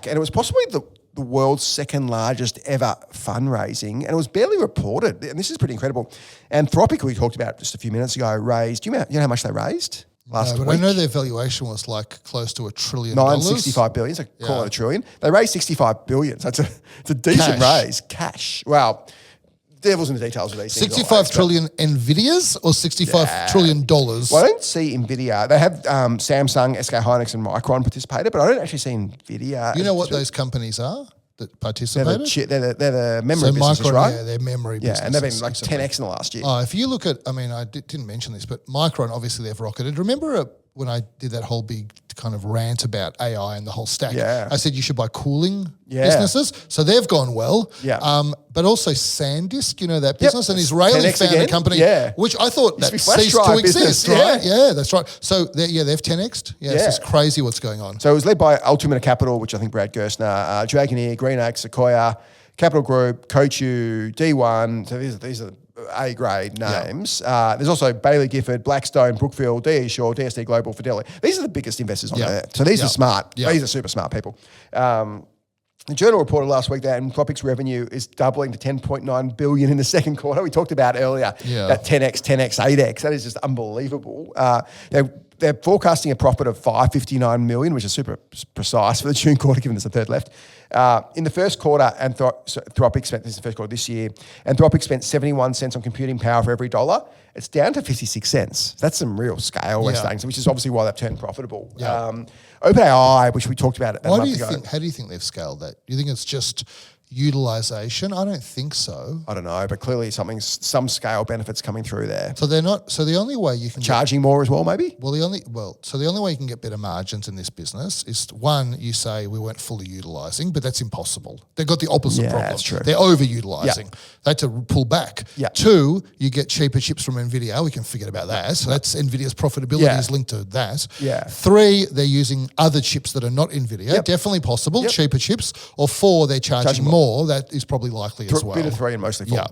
and it was possibly the world's second largest ever fundraising, and it was barely reported. And this is pretty incredible. Anthropic, we talked about just a few minutes ago, raised. Do you know how much they raised last week? I know their valuation was like close to $1 trillion. $965 billion. So call it $1 trillion. They raised $65 billion. So it's a decent raise. Cash. Wow. Devil's in the details of these things. 65 trillion NVIDIAs or $65 trillion? Well, I don't see NVIDIA. They have Samsung, SK Hynix and Micron participated, but I don't actually see NVIDIA. You know what those companies are that participated? They're the memory businesses, Micron, right? Yeah, they're memory businesses. Yeah, and they've been like 10x in the last year. If you look at, I didn't mention this, but Micron, obviously they've rocketed. Remember when I did that whole big kind of rant about AI and the whole stack? Yeah. I said you should buy cooling businesses. So they've gone well. Yeah. But also SanDisk, you know that business, and Israeli found a company, which I thought that ceased to exist, right? Yeah, that's right. So they've 10x'd. Yeah, it's just crazy what's going on. So it was led by Ultimate Capital, which I think Brad Gerstner, Dragoneer, Greenaxe, Sequoia, Capital Group, Coachu, D1. So these are A-grade names. There's also Bailey Gifford, Blackstone, Brookfield, DE Shaw, DSD Global, Fidelity. These are the biggest investors on there. So these are smart. These are super smart people. The Journal reported last week that Anthropic's revenue is doubling to $10.9 billion in the second quarter. We talked about earlier that 10x, 8x. That is just unbelievable. They're forecasting a profit of $559 million, which is super precise for the June quarter, given there's a third left. In the first quarter, Anthropic spent, this is the first quarter this year, Anthropic spent 71 cents on computing power for every dollar. It's down to 56 cents. That's some real scale we're starting, which is obviously why they've turned profitable. OpenAI, which we talked about a month ago. How do you think they've scaled that? Do you think it's just utilization? I don't think so. I don't know, but clearly some scale benefits coming through there. So they're not. So the only way you can charging more as well, maybe. So the only way you can get better margins in this business is one, you say we weren't fully utilizing, but that's impossible. They've got the opposite problem. That's true. They're overutilizing. They had to pull back. Two, you get cheaper chips from NVIDIA. We can forget about that. So that's NVIDIA's profitability is linked to that. Three, they're using other chips that are not NVIDIA. Definitely possible, cheaper chips. Or four, they're charging more. That is probably likely as well. Bit of three and mostly four.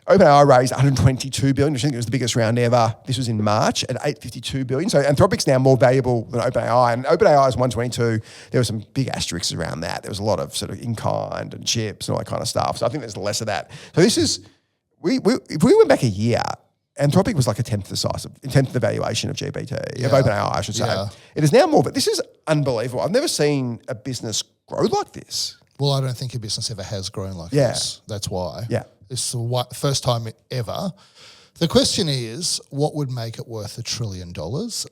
OpenAI raised $122 billion, which I think it was the biggest round ever. This was in March at $852 billion. So Anthropic's now more valuable than OpenAI. And OpenAI is 122. There were some big asterisks around that. There was a lot of sort of in-kind and chips and all that kind of stuff. So I think there's less of that. So this is, if we went back a year, Anthropic was like a tenth of the valuation of GPT, of OpenAI, I should say. It is now more, but this is unbelievable. I've never seen a business grow like this. Well, I don't think a business ever has grown like this. That's why. It's the first time ever. The question is, what would make it worth $1 trillion?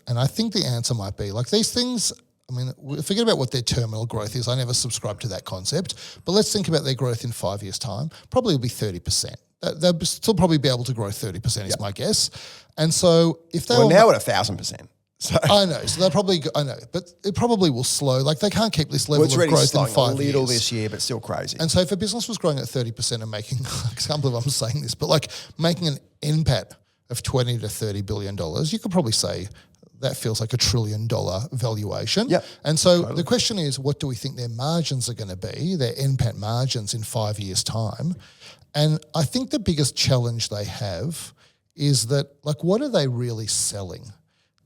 And I think the answer might be, like these things, forget about what their terminal growth is. I never subscribe to that concept. But let's think about their growth in 5 years' time. Probably will be 30%. They'll still probably be able to grow 30% is my guess. And so if they now at 1,000%. So. I know, so they'll probably but it probably will slow. Like they can't keep this level of growth in 5 years. A little this year, but still crazy. And so if a business was growing at 30% and making, I can't believe I'm saying this, but like making an NPAT of $20 to $30 billion, you could probably say that feels like $1 trillion valuation. And so the question is, what do we think their margins are going to be, their NPAT margins in 5 years' time? And I think the biggest challenge they have is that, like, what are they really selling?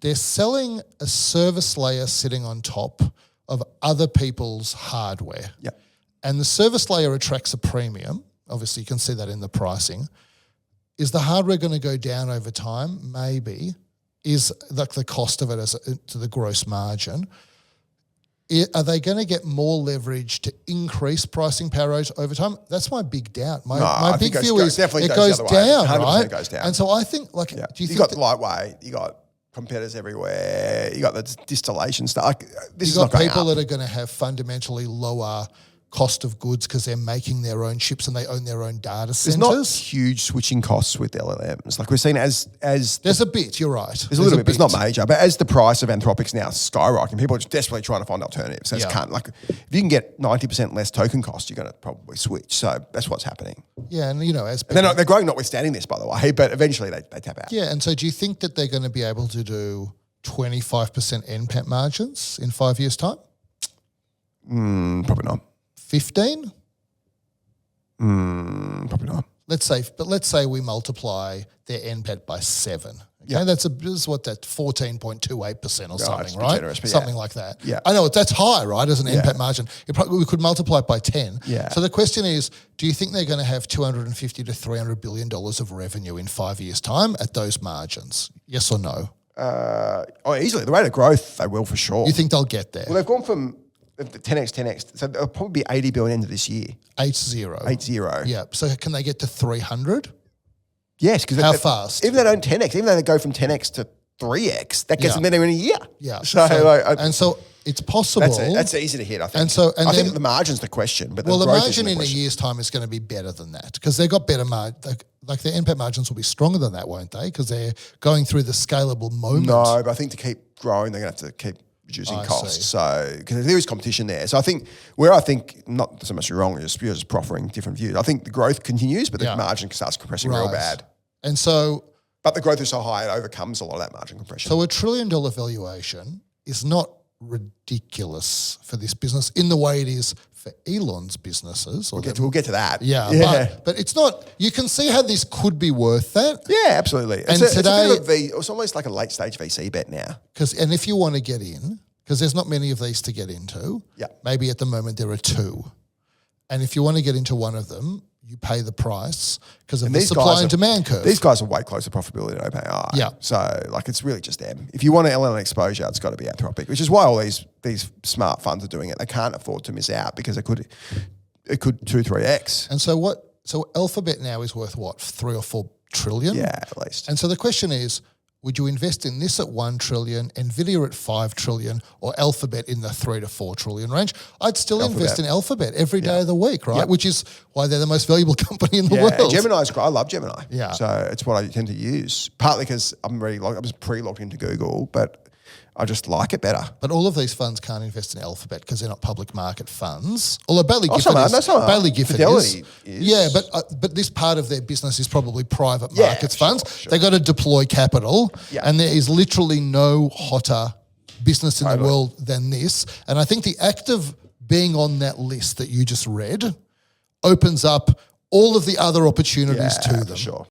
They're selling a service layer sitting on top of other people's hardware. And the service layer attracts a premium. Obviously, you can see that in the pricing. Is the hardware going to go down over time? Maybe. Is like the cost of it to the gross margin? Are they going to get more leverage to increase pricing power over time? That's my big doubt. My big view is it goes down, right? It goes down. And so I think, like, do you think you got lightweight, you got competitors everywhere, you got the distillation stuff. This is not going people up. that are going to have fundamentally lower cost of goods because they're making their own chips and they own their own data centers. There's not huge switching costs with LLMs. Like we're seeing as there's a bit, you're right. There's a little bit, but it's not major. But as the price of Anthropic's now skyrocketing, people are just desperately trying to find alternatives. So if you can get 90% less token cost, you're going to probably switch. So that's what's happening. Yeah, and they're growing notwithstanding this, by the way, but eventually they tap out. Yeah, and so do you think that they're going to be able to do 25% NPAT margins in 5 years' time? Probably not. 15? Probably not. Let's say we multiply their NPAT by 7. Okay, that's what that 14.28% or something, it's right? generous, but Something like that. Yeah. I know that's high, right? As an NPAT margin, we could multiply it by 10. Yeah. So the question is, do you think they're going to have $250 to $300 billion of revenue in 5 years' time at those margins? Yes or no? Easily. The rate of growth, they will for sure. You think they'll get there? Well, they've gone from 10x, so they'll probably be 80 billion end of this year. 8-0. 8-0. Yeah. So can they get to 300? Yes, because how fast? Even they don't 10x, even though they go from 10x to 3x, that gets them there in a year. Yeah. So it's possible. That's easy to hit, I think. And I think the margin's the question, but the growth margin in a year's time is going to be better than that because they've got better margin. Like their NPAT margins will be stronger than that, won't they? Because they're going through the scalable moment. No, but I think to keep growing, they're going to have to keep reducing costs. So because there is competition there. So I think not so much wrong, you're just proffering different views. I think the growth continues, but the margin starts compressing real bad. And so, but the growth is so high, it overcomes a lot of that margin compression. So $1 trillion valuation is not ridiculous for this business in the way it is for Elon's businesses. We'll get to that. Yeah. But it's not. You can see how this could be worth that. Yeah, absolutely. And today, it's almost like a late stage VC bet now. And if you want to get in, because there's not many of these to get into. Yeah. Maybe at the moment there are 2, and if you want to get into one of them, you pay the price because of the supply and demand curve. These guys are way closer to profitability than OpenAI. Yeah. So it's really just them. If you want an LLM exposure, it's got to be Anthropic, which is why all these smart funds are doing it. They can't afford to miss out because it could 2-3x. And so Alphabet now is worth what, 3 or 4 trillion? Yeah, at least. And so the question is, would you invest in this at 1 trillion, NVIDIA at 5 trillion, or Alphabet in the 3 to 4 trillion range? I'd still invest in Alphabet every day of the week, right? Which is why they're the most valuable company in the world. Gemini's great. I love Gemini. Yeah. So it's what I tend to use, partly because I'm pre-logged into Google, but I just like it better. But all of these funds can't invest in Alphabet because they're not public market funds. Although Bailey Gifford is. Yeah, but this part of their business is probably private markets funds. Sure. They got to deploy capital, and there is literally no hotter business in the world than this. And I think the act of being on that list that you just read opens up all of the other opportunities to them. For sure.